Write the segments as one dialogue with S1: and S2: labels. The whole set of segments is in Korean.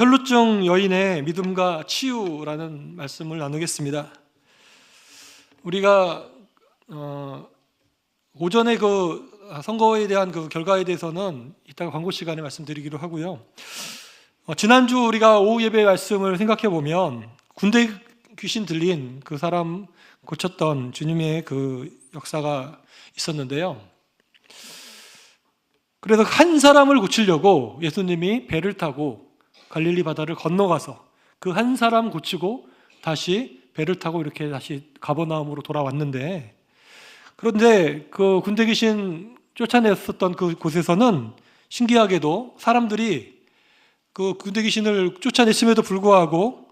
S1: 혈루증 여인의 믿음과 치유라는 말씀을 나누겠습니다. 우리가 오전에 선거에 대한 결과에 대해서는 이따가 광고 시간에 말씀드리기로 하고요. 지난주 우리가 오후 예배 말씀을 생각해 보면 군대 귀신 들린 그 사람 고쳤던 주님의 그 역사가 있었는데요. 그래서 한 사람을 고치려고 예수님이 배를 타고 갈릴리 바다를 건너가서 그 한 사람 고치고 다시 배를 타고 이렇게 다시 가버나움으로 돌아왔는데, 그런데 그 군대 귀신 쫓아냈었던 그 곳에서는 신기하게도 사람들이 그 군대 귀신을 쫓아냈음에도 불구하고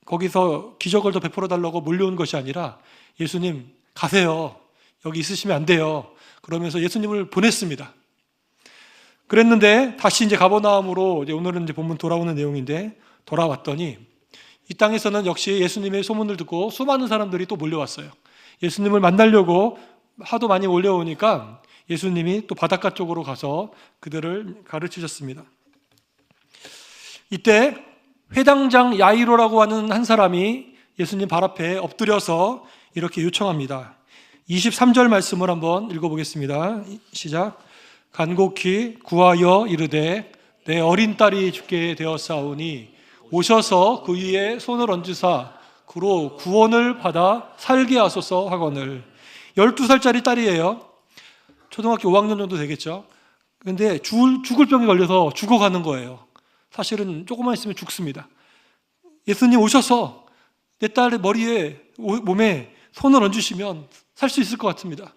S1: 거기서 기적을 더 베풀어 달라고 몰려온 것이 아니라 예수님 가세요, 여기 있으시면 안 돼요, 그러면서 예수님을 보냈습니다. 그랬는데 다시 이제 가버나움으로 오늘은 이제 본문 돌아오는 내용인데, 돌아왔더니 이 땅에서는 역시 예수님의 소문을 듣고 수많은 사람들이 또 몰려왔어요. 예수님을 만나려고 하도 많이 몰려오니까 예수님이 또 바닷가 쪽으로 가서 그들을 가르치셨습니다. 이때 회당장 야이로라고 하는 한 사람이 예수님 발 앞에 엎드려서 이렇게 요청합니다. 23절 말씀을 한번 읽어보겠습니다. 시작. 간곡히 구하여 이르되 내 어린 딸이 죽게 되었사오니 오셔서 그 위에 손을 얹으사 그로 구원을 받아 살게 하소서 하거늘. 12살짜리 딸이에요. 초등학교 5학년 정도 되겠죠. 근데 죽을 병에 걸려서 죽어가는 거예요. 사실은 조금만 있으면 죽습니다. 예수님 오셔서 내 딸의 머리에 몸에 손을 얹으시면 살 수 있을 것 같습니다.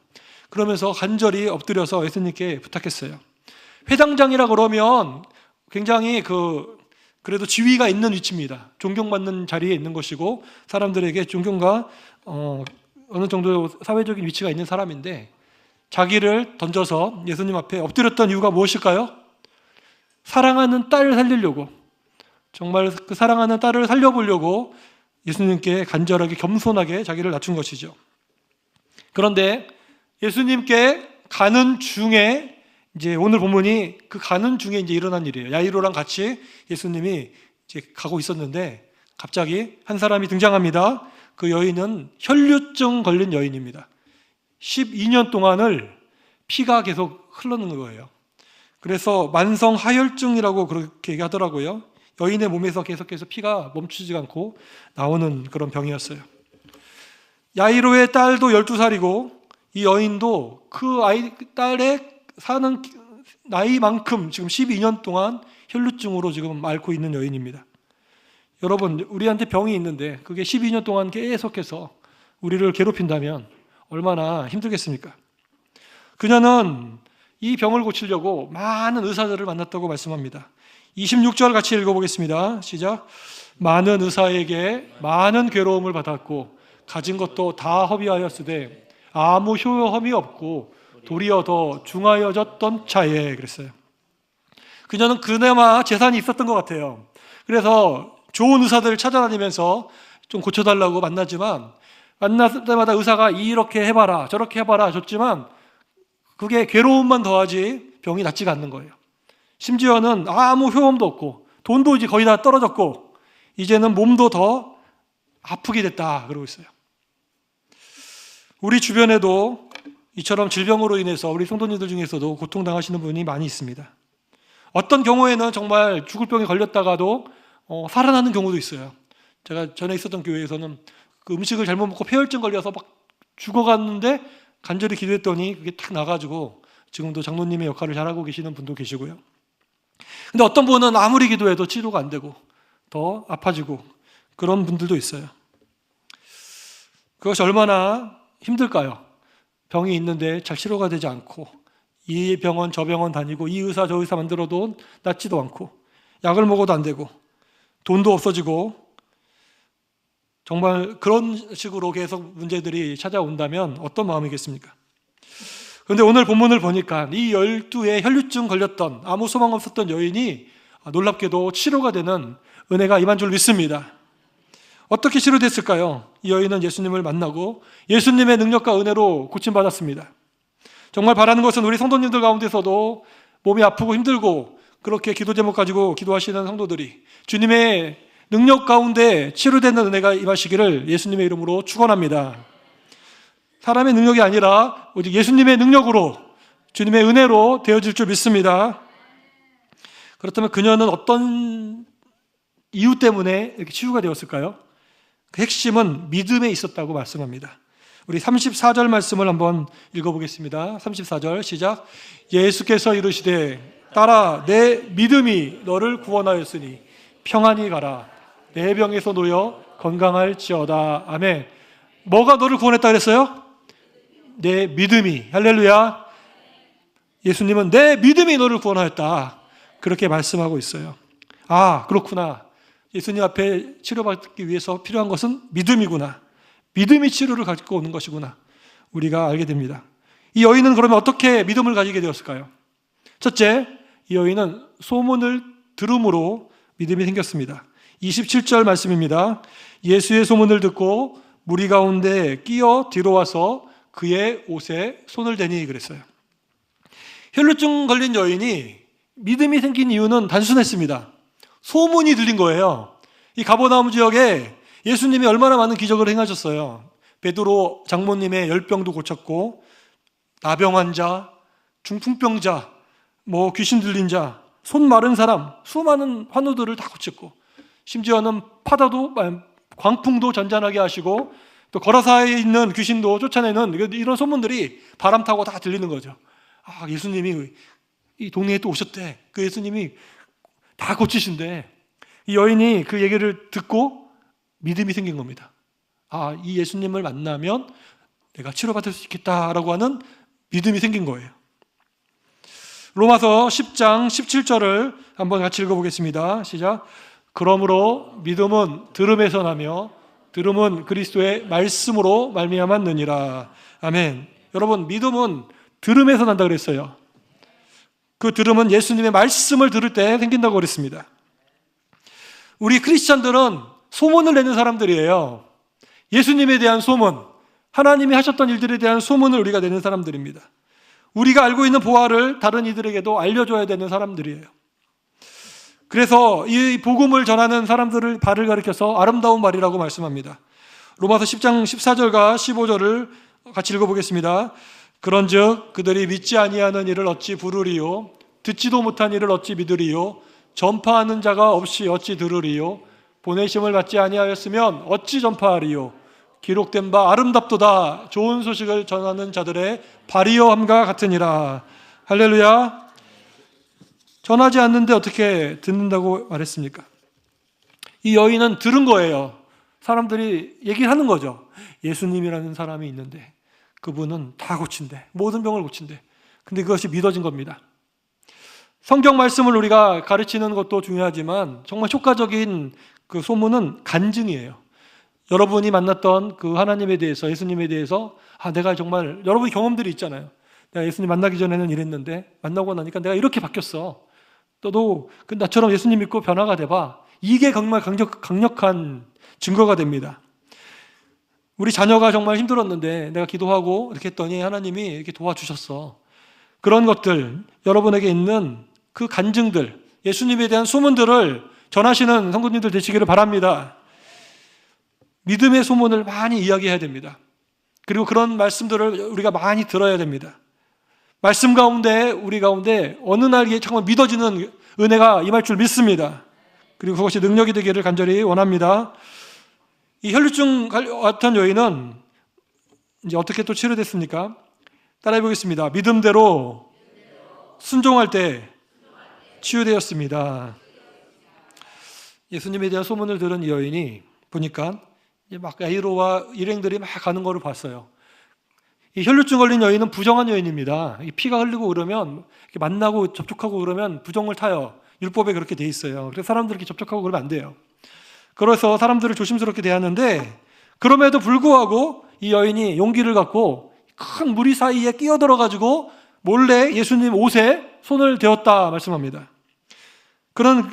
S1: 그러면서 간절히 엎드려서 예수님께 부탁했어요. 회당장이라 그러면 굉장히 그래도 지위가 있는 위치입니다. 존경받는 자리에 있는 것이고 사람들에게 존경과 어느 정도 사회적인 위치가 있는 사람인데, 자기를 던져서 예수님 앞에 엎드렸던 이유가 무엇일까요? 사랑하는 딸을 살리려고, 정말 그 사랑하는 딸을 살려보려고 예수님께 간절하게 겸손하게 자기를 낮춘 것이죠. 그런데 예수님께 가는 중에, 이제 오늘 본문이 그 가는 중에 이제 일어난 일이에요. 야이로랑 같이 예수님이 이제 가고 있었는데 갑자기 한 사람이 등장합니다. 그 여인은 혈류증 걸린 여인입니다. 12년 동안을 피가 계속 흐르는 거예요. 그래서 만성 하혈증이라고 그렇게 얘기하더라고요. 여인의 몸에서 계속해서 피가 멈추지 않고 나오는 그런 병이었어요. 야이로의 딸도 12살이고 이 여인도 그 딸의 사는 나이만큼 지금 12년 동안 혈루증으로 지금 앓고 있는 여인입니다. 여러분, 우리한테 병이 있는데 그게 12년 동안 계속해서 우리를 괴롭힌다면 얼마나 힘들겠습니까? 그녀는 이 병을 고치려고 많은 의사들을 만났다고 말씀합니다. 26절 같이 읽어보겠습니다. 시작. 많은 의사에게 많은 괴로움을 받았고 가진 것도 다 허비하였으되 아무 효험이 없고 도리어 더 중하여졌던 차에, 그랬어요. 그녀는 그나마 재산이 있었던 것 같아요. 그래서 좋은 의사들을 찾아다니면서 좀 고쳐달라고 만나지만, 만날 때마다 의사가 이렇게 해봐라 저렇게 해봐라 줬지만 그게 괴로움만 더하지 병이 낫지가 않는 거예요. 심지어는 아무 효험도 없고 돈도 이제 거의 다 떨어졌고 이제는 몸도 더 아프게 됐다 그러고 있어요. 우리 주변에도 이처럼 질병으로 인해서 우리 성도님들 중에서도 고통당하시는 분이 많이 있습니다. 어떤 경우에는 정말 죽을 병에 걸렸다가도 살아나는 경우도 있어요. 제가 전에 있었던 교회에서는 그 음식을 잘못 먹고 폐혈증 걸려서 막 죽어갔는데 간절히 기도했더니 그게 탁 나가지고 지금도 장로님의 역할을 잘하고 계시는 분도 계시고요. 근데 어떤 분은 아무리 기도해도 치료가 안 되고 더 아파지고 그런 분들도 있어요. 그것이 얼마나 힘들까요? 병이 있는데 잘 치료가 되지 않고 이 병원 저 병원 다니고 이 의사 저 의사 만들어도 낫지도 않고 약을 먹어도 안 되고 돈도 없어지고, 정말 그런 식으로 계속 문제들이 찾아온다면 어떤 마음이겠습니까? 그런데 오늘 본문을 보니까 이 12의 혈류증 걸렸던 아무 소망 없었던 여인이 놀랍게도 치료가 되는 은혜가 임한 줄 믿습니다. 어떻게 치료됐을까요? 이 여인은 예수님을 만나고 예수님의 능력과 은혜로 고침받았습니다. 정말 바라는 것은 우리 성도님들 가운데서도 몸이 아프고 힘들고 그렇게 기도 제목 가지고 기도하시는 성도들이 주님의 능력 가운데 치료되는 은혜가 임하시기를 예수님의 이름으로 축원합니다. 사람의 능력이 아니라 오직 예수님의 능력으로 주님의 은혜로 되어질 줄 믿습니다. 그렇다면 그녀는 어떤 이유 때문에 이렇게 치유가 되었을까요? 그 핵심은 믿음에 있었다고 말씀합니다. 우리 34절 말씀을 한번 읽어보겠습니다. 34절 시작. 예수께서 이르시되 딸아 내 믿음이 너를 구원하였으니 평안히 가라. 내 병에서 놓여 건강할지어다. 아멘. 뭐가 너를 구원했다 그랬어요? 내 믿음이. 할렐루야. 예수님은 내 믿음이 너를 구원하였다. 그렇게 말씀하고 있어요. 아, 그렇구나. 예수님 앞에 치료받기 위해서 필요한 것은 믿음이구나. 믿음이 치료를 가지고 오는 것이구나. 우리가 알게 됩니다. 이 여인은 그러면 어떻게 믿음을 가지게 되었을까요? 첫째, 이 여인은 소문을 들음으로 믿음이 생겼습니다. 27절 말씀입니다. 예수의 소문을 듣고 무리 가운데 끼어 뒤로 와서 그의 옷에 손을 대니 그랬어요. 혈루증 걸린 여인이 믿음이 생긴 이유는 단순했습니다. 소문이 들린 거예요. 이 가버나움 지역에 예수님이 얼마나 많은 기적을 행하셨어요. 베드로 장모님의 열병도 고쳤고 나병 환자, 중풍병자, 귀신 들린 자, 손 마른 사람, 수많은 환우들을 다 고쳤고 심지어는 파도도 광풍도 전전하게 하시고 또 거라사에 있는 귀신도 쫓아내는 이런 소문들이 바람 타고 다 들리는 거죠. 아, 예수님이 이 동네에 또 오셨대. 그 예수님이 다 고치신대. 이 여인이 그 얘기를 듣고 믿음이 생긴 겁니다. 아, 이 예수님을 만나면 내가 치료받을 수 있겠다라고 하는 믿음이 생긴 거예요. 로마서 10장 17절을 한번 같이 읽어보겠습니다. 시작. 그러므로 믿음은 들음에서 나며 들음은 그리스도의 말씀으로 말미암았느니라. 아멘. 여러분, 믿음은 들음에서 난다 그랬어요. 그 들음은 예수님의 말씀을 들을 때 생긴다고 그랬습니다. 우리 크리스찬들은 소문을 내는 사람들이에요. 예수님에 대한 소문, 하나님이 하셨던 일들에 대한 소문을 우리가 내는 사람들입니다. 우리가 알고 있는 보화를 다른 이들에게도 알려줘야 되는 사람들이에요. 그래서 이 복음을 전하는 사람들을 발을 가리켜서 아름다운 말이라고 말씀합니다. 로마서 10장 14절과 15절을 같이 읽어보겠습니다. 그런즉 그들이 믿지 아니하는 일을 어찌 부르리요? 듣지도 못한 일을 어찌 믿으리요? 전파하는 자가 없이 어찌 들으리요? 보내심을 받지 아니하였으면 어찌 전파하리요? 기록된 바 아름답도다. 좋은 소식을 전하는 자들의 발이요함과 같으니라. 할렐루야. 전하지 않는데 어떻게 듣는다고 말했습니까? 이 여인은 들은 거예요. 사람들이 얘기를 하는 거죠. 예수님이라는 사람이 있는데 그분은 다 고친대. 모든 병을 고친대. 근데 그것이 믿어진 겁니다. 성경 말씀을 우리가 가르치는 것도 중요하지만 정말 효과적인 그 소문은 간증이에요. 여러분이 만났던 그 하나님에 대해서, 예수님에 대해서 내가 정말, 여러분 경험들이 있잖아요. 내가 예수님 만나기 전에는 이랬는데 만나고 나니까 내가 이렇게 바뀌었어. 너도 나처럼 예수님 믿고 변화가 돼봐. 이게 정말 강력한 증거가 됩니다. 우리 자녀가 정말 힘들었는데 내가 기도하고 이렇게 했더니 하나님이 이렇게 도와주셨어. 그런 것들, 여러분에게 있는 그 간증들, 예수님에 대한 소문들을 전하시는 성도님들 되시기를 바랍니다. 믿음의 소문을 많이 이야기해야 됩니다. 그리고 그런 말씀들을 우리가 많이 들어야 됩니다. 말씀 가운데, 우리 가운데 어느 날 정말 믿어지는 은혜가 임할 줄 믿습니다. 그리고 그것이 능력이 되기를 간절히 원합니다. 이 혈루증 왔던 여인은 이제 어떻게 또 치료됐습니까? 따라해 보겠습니다. 믿음대로 순종할 때 치유되었습니다. 예수님에 대한 소문을 들은 이 여인이 보니까 막 야이로와 일행들이 막 가는 거를 봤어요. 이 혈루증 걸린 여인은 부정한 여인입니다. 피가 흘리고 그러면 이렇게 만나고 접촉하고 그러면 부정을 타요. 율법에 그렇게 돼 있어요. 그래서 사람들 이렇게 접촉하고 그러면 안 돼요. 그래서 사람들을 조심스럽게 대하는데 그럼에도 불구하고 이 여인이 용기를 갖고 큰 무리 사이에 끼어들어가지고 몰래 예수님 옷에 손을 대었다 말씀합니다.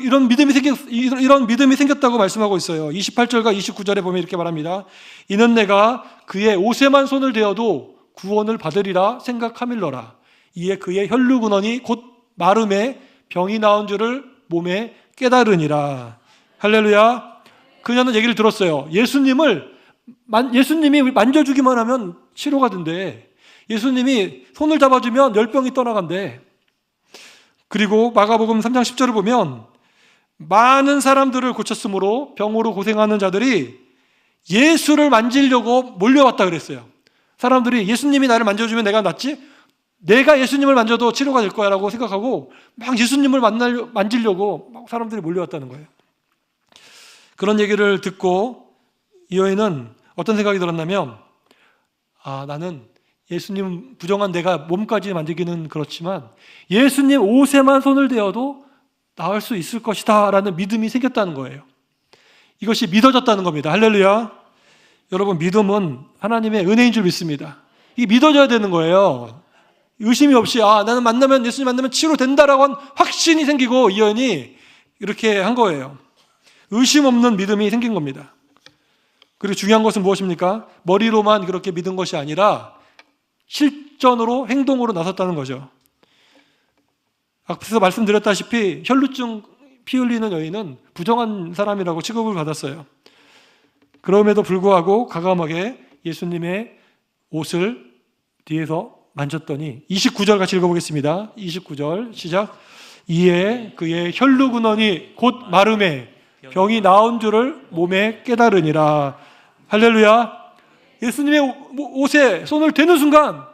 S1: 이런 믿음이 생겼다고 말씀하고 있어요. 28절과 29절에 보면 이렇게 말합니다. 이는 내가 그의 옷에만 손을 대어도 구원을 받으리라 생각함일러라. 이에 그의 혈루근원이 곧 마름에 병이 나은 줄을 몸에 깨달으니라. 할렐루야. 그녀는 얘기를 들었어요. 예수님이 만져주기만 하면 치료가 된대. 예수님이 손을 잡아주면 열병이 떠나간대. 그리고 마가복음 3장 10절을 보면 많은 사람들을 고쳤으므로 병으로 고생하는 자들이 예수를 만지려고 몰려왔다 그랬어요. 사람들이 예수님이 나를 만져주면 내가 낫지? 내가 예수님을 만져도 치료가 될 거야 라고 생각하고 막 예수님을 만지려고 막 사람들이 몰려왔다는 거예요. 그런 얘기를 듣고 이 여인은 어떤 생각이 들었냐면, 나는 예수님 부정한 내가 몸까지 만지기는 그렇지만 예수님 옷에만 손을 대어도 나을 수 있을 것이다 라는 믿음이 생겼다는 거예요. 이것이 믿어졌다는 겁니다. 할렐루야. 여러분, 믿음은 하나님의 은혜인 줄 믿습니다. 이게 믿어져야 되는 거예요. 의심이 없이 나는 예수님 만나면 치료된다라고 한 확신이 생기고 이 여인이 이렇게 한 거예요. 의심 없는 믿음이 생긴 겁니다. 그리고 중요한 것은 무엇입니까? 머리로만 그렇게 믿은 것이 아니라 실전으로 행동으로 나섰다는 거죠. 앞에서 말씀드렸다시피 혈루증 피 흘리는 여인은 부정한 사람이라고 취급을 받았어요. 그럼에도 불구하고 과감하게 예수님의 옷을 뒤에서 만졌더니 29절 같이 읽어보겠습니다. 29절 시작. 이에 그의 혈루근원이 곧 마름에 병이 나은 줄을 몸에 깨달으니라. 할렐루야. 예수님의 옷에 손을 대는 순간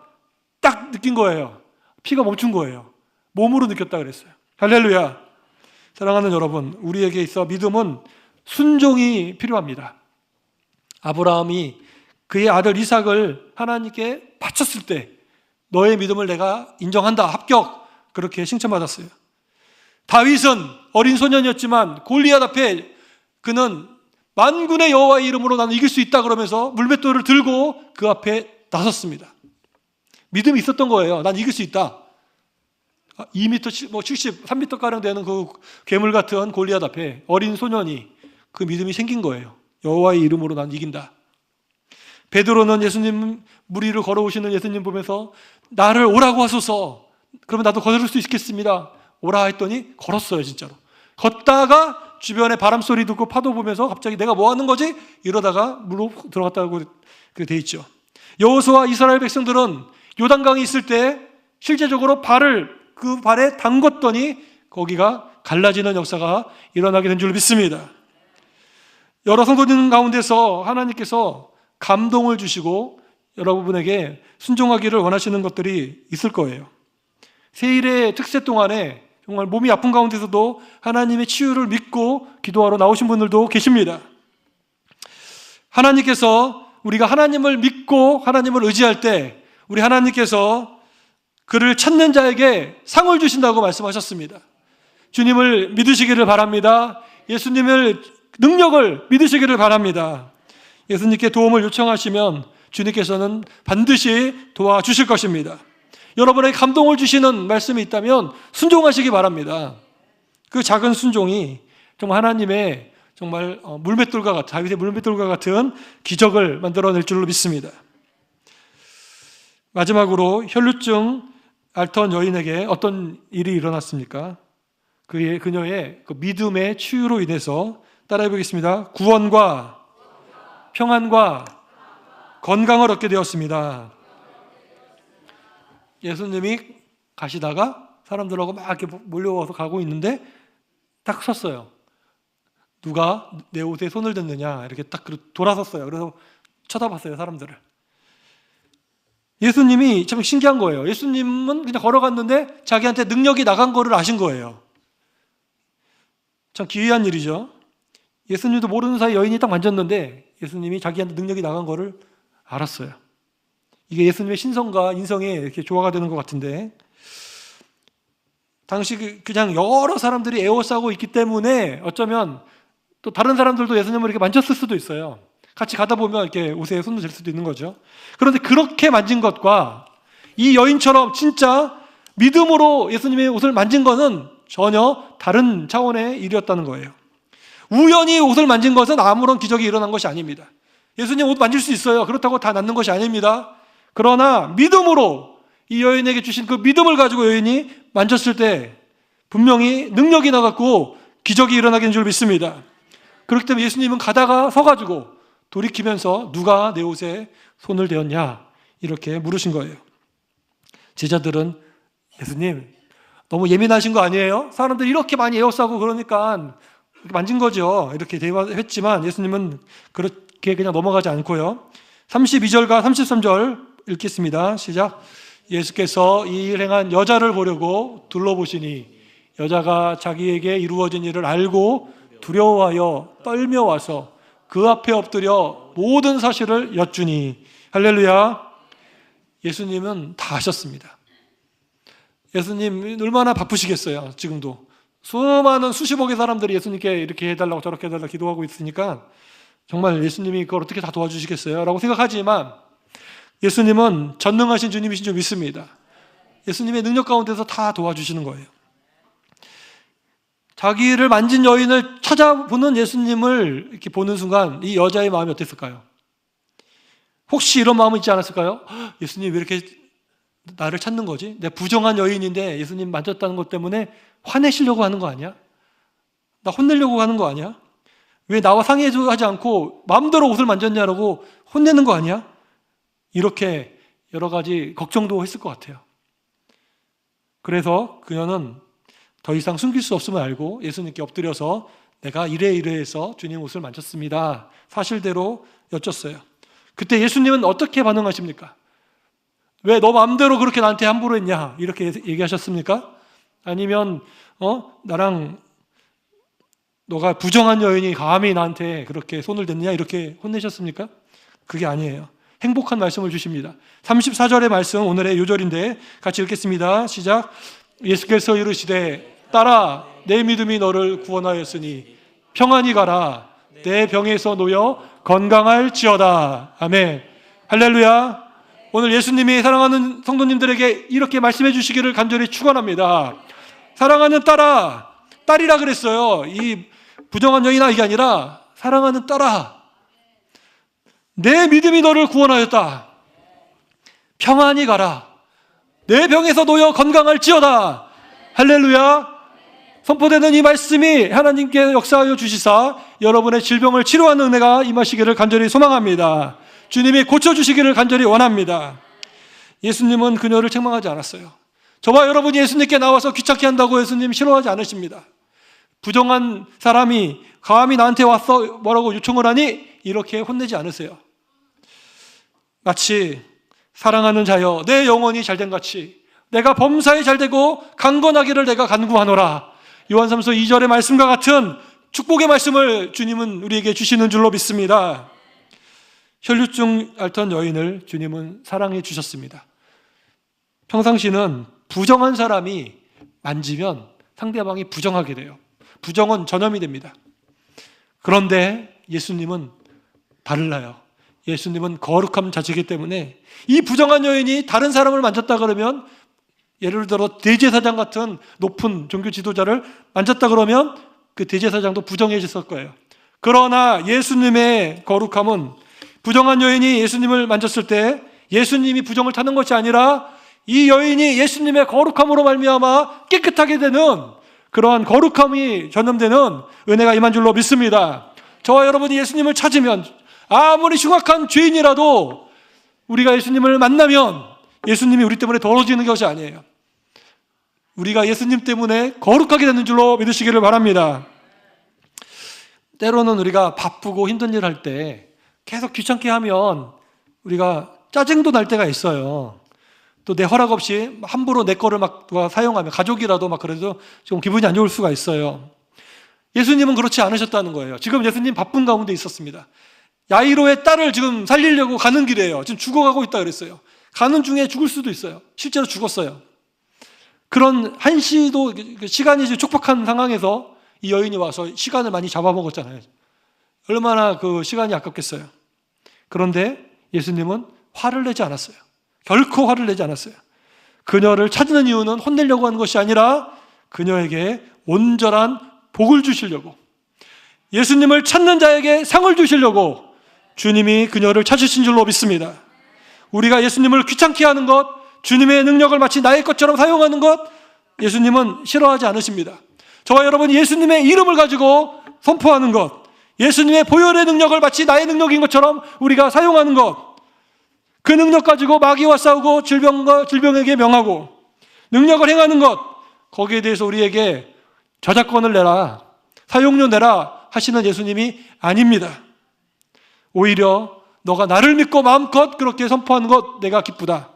S1: 딱 느낀 거예요. 피가 멈춘 거예요. 몸으로 느꼈다 그랬어요. 할렐루야. 사랑하는 여러분, 우리에게 있어 믿음은 순종이 필요합니다. 아브라함이 그의 아들 이삭을 하나님께 바쳤을 때 너의 믿음을 내가 인정한다, 합격, 그렇게 칭찬받았어요. 다윗은 어린 소년이었지만 골리앗 앞에 그는 만군의 여호와의 이름으로 나는 이길 수 있다 그러면서 물맷돌을 들고 그 앞에 나섰습니다. 믿음이 있었던 거예요. 난 이길 수 있다. 2m 70, 3m가량 되는 그 괴물 같은 골리앗 앞에 어린 소년이 그 믿음이 생긴 거예요. 여호와의 이름으로 난 이긴다. 베드로는 예수님 무리를 걸어오시는 예수님 보면서 나를 오라고 하소서. 그러면 나도 걸을 수 있겠습니다. 오라 했더니 걸었어요. 진짜로. 걷다가 주변에 바람 소리 듣고 파도 보면서 갑자기 내가 뭐 하는 거지? 이러다가 물로 들어갔다고 돼 있죠. 여호수아와 이스라엘 백성들은 요단강이 있을 때 실제적으로 그 발에 담궜더니 거기가 갈라지는 역사가 일어나게 된 줄 믿습니다. 여러 성도님 가운데서 하나님께서 감동을 주시고 여러분에게 순종하기를 원하시는 것들이 있을 거예요. 세일의 특세 동안에 정말 몸이 아픈 가운데서도 하나님의 치유를 믿고 기도하러 나오신 분들도 계십니다. 하나님께서 우리가 하나님을 믿고 하나님을 의지할 때 우리 하나님께서 그를 찾는 자에게 상을 주신다고 말씀하셨습니다. 주님을 믿으시기를 바랍니다. 예수님의 능력을 믿으시기를 바랍니다. 예수님께 도움을 요청하시면 주님께서는 반드시 도와주실 것입니다. 여러분에게 감동을 주시는 말씀이 있다면 순종하시기 바랍니다. 그 작은 순종이 정말 하나님의 정말 물맷돌과 같은, 다윗의 물맷돌과 같은 기적을 만들어낼 줄로 믿습니다. 마지막으로 혈루증 앓던 여인에게 어떤 일이 일어났습니까? 그녀의 그 믿음의 치유로 인해서 따라해 보겠습니다. 구원과 평안과 건강을 얻게 되었습니다. 예수님이 가시다가 사람들하고 막 이렇게 몰려와서 가고 있는데 딱 섰어요. 누가 내 옷에 손을 댔느냐 이렇게 딱 돌아섰어요. 그래서 쳐다봤어요, 사람들을. 예수님이 참 신기한 거예요. 예수님은 그냥 걸어갔는데 자기한테 능력이 나간 거를 아신 거예요. 참 기이한 일이죠. 예수님도 모르는 사이 여인이 딱 만졌는데 예수님이 자기한테 능력이 나간 거를 알았어요. 이게 예수님의 신성과 인성에 이렇게 조화가 되는 것 같은데, 당시 그냥 여러 사람들이 에워싸고 있기 때문에 어쩌면 또 다른 사람들도 예수님을 이렇게 만졌을 수도 있어요. 같이 가다 보면 이렇게 옷에 손을 댈 수도 있는 거죠. 그런데 그렇게 만진 것과 이 여인처럼 진짜 믿음으로 예수님의 옷을 만진 것은 전혀 다른 차원의 일이었다는 거예요. 우연히 옷을 만진 것은 아무런 기적이 일어난 것이 아닙니다. 예수님 옷 만질 수 있어요. 그렇다고 다 낫는 것이 아닙니다. 그러나 믿음으로 이 여인에게 주신 그 믿음을 가지고 여인이 만졌을 때 분명히 능력이 나갔고 기적이 일어나게 줄 믿습니다. 그렇기 때문에 예수님은 가다가 서가지고 돌이키면서 누가 내 옷에 손을 대었냐 이렇게 물으신 거예요. 제자들은 예수님 너무 예민하신 거 아니에요? 사람들이 이렇게 많이 에워싸고 그러니까 만진 거죠. 이렇게 대화했지만 예수님은 그렇게 그냥 넘어가지 않고요. 32절과 33절 읽겠습니다. 시작. 예수께서 이 일을 행한 여자를 보려고 둘러보시니 여자가 자기에게 이루어진 일을 알고 두려워하여 떨며 와서 그 앞에 엎드려 모든 사실을 여쭈니. 할렐루야. 예수님은 다 아셨습니다. 예수님 얼마나 바쁘시겠어요. 지금도 수많은 수십억의 사람들이 예수님께 이렇게 해달라고 저렇게 해달라고 기도하고 있으니까 정말 예수님이 그걸 어떻게 다 도와주시겠어요? 라고 생각하지만 예수님은 전능하신 주님이신 줄 믿습니다. 예수님의 능력 가운데서 다 도와주시는 거예요. 자기를 만진 여인을 찾아보는 예수님을 이렇게 보는 순간 이 여자의 마음이 어땠을까요? 혹시 이런 마음이 있지 않았을까요? 예수님 왜 이렇게 나를 찾는 거지? 내가 부정한 여인인데 예수님 만졌다는 것 때문에 화내시려고 하는 거 아니야? 나 혼내려고 하는 거 아니야? 왜 나와 상의하지 않고 마음대로 옷을 만졌냐라고 혼내는 거 아니야? 이렇게 여러 가지 걱정도 했을 것 같아요. 그래서 그녀는 더 이상 숨길 수 없음을 알고 예수님께 엎드려서 내가 이래이래해서 주님 옷을 만졌습니다. 사실대로 여쭸어요. 그때 예수님은 어떻게 반응하십니까? 왜 너 마음대로 그렇게 나한테 함부로 했냐? 이렇게 얘기하셨습니까? 아니면 나랑 너가 부정한 여인이 감히 나한테 그렇게 손을 댔냐? 이렇게 혼내셨습니까? 그게 아니에요. 행복한 말씀을 주십니다. 34절의 말씀 오늘의 요절인데 같이 읽겠습니다. 시작. 예수께서 이르시되 딸아 내 믿음이 너를 구원하였으니 평안히 가라. 내 병에서 놓여 건강할지어다. 아멘. 할렐루야. 오늘 예수님이 사랑하는 성도님들에게 이렇게 말씀해 주시기를 간절히 축원합니다. 사랑하는 딸아, 딸이라 그랬어요. 이 부정한 여인아 이게 아니라 사랑하는 딸아, 내 믿음이 너를 구원하였다. 평안히 가라. 내 병에서 놓여 건강할지어다. 할렐루야. 선포되는 이 말씀이 하나님께 역사하여 주시사 여러분의 질병을 치료하는 은혜가 임하시기를 간절히 소망합니다. 주님이 고쳐주시기를 간절히 원합니다. 예수님은 그녀를 책망하지 않았어요. 저와 여러분이 예수님께 나와서 귀찮게 한다고 예수님 싫어하지 않으십니다. 부정한 사람이 감히 나한테 와서 뭐라고 요청을 하니 이렇게 혼내지 않으세요. 마치 사랑하는 자여 내 영혼이 잘된 같이 내가 범사에 잘되고 강건하기를 내가 간구하노라. 요한삼서 2절의 말씀과 같은 축복의 말씀을 주님은 우리에게 주시는 줄로 믿습니다. 혈류증 앓던 여인을 주님은 사랑해 주셨습니다. 평상시는 부정한 사람이 만지면 상대방이 부정하게 돼요. 부정은 전염이 됩니다. 그런데 예수님은 달라요. 예수님은 거룩함 자체이기 때문에 이 부정한 여인이 다른 사람을 만졌다 그러면 예를 들어 대제사장 같은 높은 종교 지도자를 만졌다 그러면 그 대제사장도 부정해졌을 거예요. 그러나 예수님의 거룩함은 부정한 여인이 예수님을 만졌을 때 예수님이 부정을 타는 것이 아니라 이 여인이 예수님의 거룩함으로 말미암아 깨끗하게 되는 그러한 거룩함이 전염되는 은혜가 임한 줄로 믿습니다. 저와 여러분이 예수님을 찾으면 아무리 흉악한 죄인이라도 우리가 예수님을 만나면 예수님이 우리 때문에 더러워지는 것이 아니에요. 우리가 예수님 때문에 거룩하게 되는 줄로 믿으시기를 바랍니다. 때로는 우리가 바쁘고 힘든 일 할 때 계속 귀찮게 하면 우리가 짜증도 날 때가 있어요. 또 내 허락 없이 함부로 내 거를 막 누가 사용하면 가족이라도 막 그래도 좀 기분이 안 좋을 수가 있어요. 예수님은 그렇지 않으셨다는 거예요. 지금 예수님 바쁜 가운데 있었습니다. 야이로의 딸을 지금 살리려고 가는 길이에요. 지금 죽어가고 있다 그랬어요. 가는 중에 죽을 수도 있어요. 실제로 죽었어요. 그런 한시도 시간이 촉박한 상황에서 이 여인이 와서 시간을 많이 잡아먹었잖아요. 얼마나 그 시간이 아깝겠어요. 그런데 예수님은 화를 내지 않았어요. 결코 화를 내지 않았어요. 그녀를 찾는 이유는 혼내려고 하는 것이 아니라 그녀에게 온전한 복을 주시려고, 예수님을 찾는 자에게 상을 주시려고 주님이 그녀를 찾으신 줄로 믿습니다. 우리가 예수님을 귀찮게 하는 것, 주님의 능력을 마치 나의 것처럼 사용하는 것, 예수님은 싫어하지 않으십니다. 저와 여러분이 예수님의 이름을 가지고 선포하는 것, 예수님의 보혈의 능력을 마치 나의 능력인 것처럼 우리가 사용하는 것, 그 능력 가지고 마귀와 싸우고 질병에게 명하고 능력을 행하는 것, 거기에 대해서 우리에게 저작권을 내라, 사용료 내라 하시는 예수님이 아닙니다. 오히려 너가 나를 믿고 마음껏 그렇게 선포하는 것 내가 기쁘다.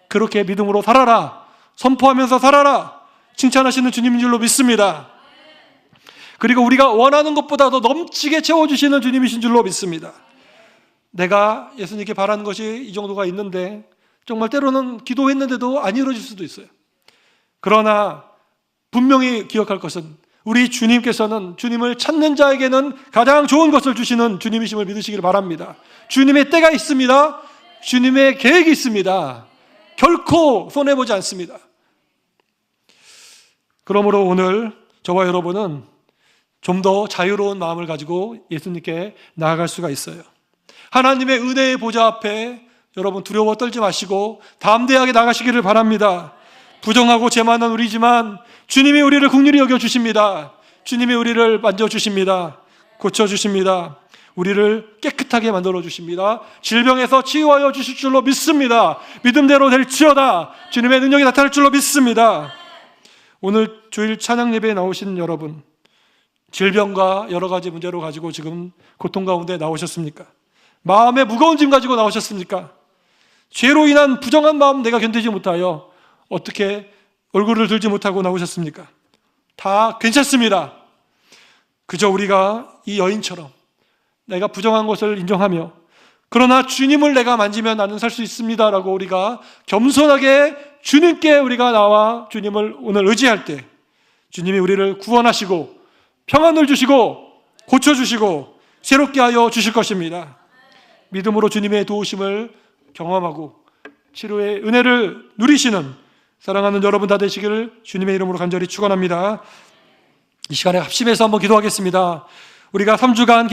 S1: 그렇게 믿음으로 살아라, 선포하면서 살아라 칭찬하시는 주님인 줄로 믿습니다. 그리고 우리가 원하는 것보다도 넘치게 채워주시는 주님이신 줄로 믿습니다. 내가 예수님께 바라는 것이 이 정도가 있는데 정말 때로는 기도했는데도 안 이루어질 수도 있어요. 그러나 분명히 기억할 것은 우리 주님께서는 주님을 찾는 자에게는 가장 좋은 것을 주시는 주님이심을 믿으시길 바랍니다. 주님의 때가 있습니다. 주님의 계획이 있습니다. 결코 손해보지 않습니다. 그러므로 오늘 저와 여러분은 좀 더 자유로운 마음을 가지고 예수님께 나아갈 수가 있어요. 하나님의 은혜의 보좌 앞에 여러분 두려워 떨지 마시고 담대하게 나가시기를 바랍니다. 부정하고 죄만한 우리지만 주님이 우리를 긍휼히 여겨주십니다. 주님이 우리를 만져주십니다. 고쳐주십니다. 우리를 깨끗하게 만들어주십니다. 질병에서 치유하여 주실 줄로 믿습니다. 믿음대로 될지어다. 주님의 능력이 나타날 줄로 믿습니다. 오늘 주일 찬양 예배에 나오신 여러분, 질병과 여러 가지 문제로 가지고 지금 고통 가운데 나오셨습니까? 마음의 무거운 짐 가지고 나오셨습니까? 죄로 인한 부정한 마음 내가 견디지 못하여 어떻게 얼굴을 들지 못하고 나오셨습니까? 다 괜찮습니다. 그저 우리가 이 여인처럼 내가 부정한 것을 인정하며 그러나 주님을 내가 만지면 나는 살 수 있습니다 라고 우리가 겸손하게 주님께 우리가 나와 주님을 오늘 의지할 때 주님이 우리를 구원하시고 평안을 주시고 고쳐주시고 새롭게 하여 주실 것입니다. 믿음으로 주님의 도우심을 경험하고 치료의 은혜를 누리시는 사랑하는 여러분 다 되시기를 주님의 이름으로 간절히 축원합니다. 이 시간에 합심해서 한번 기도하겠습니다. 우리가 3주간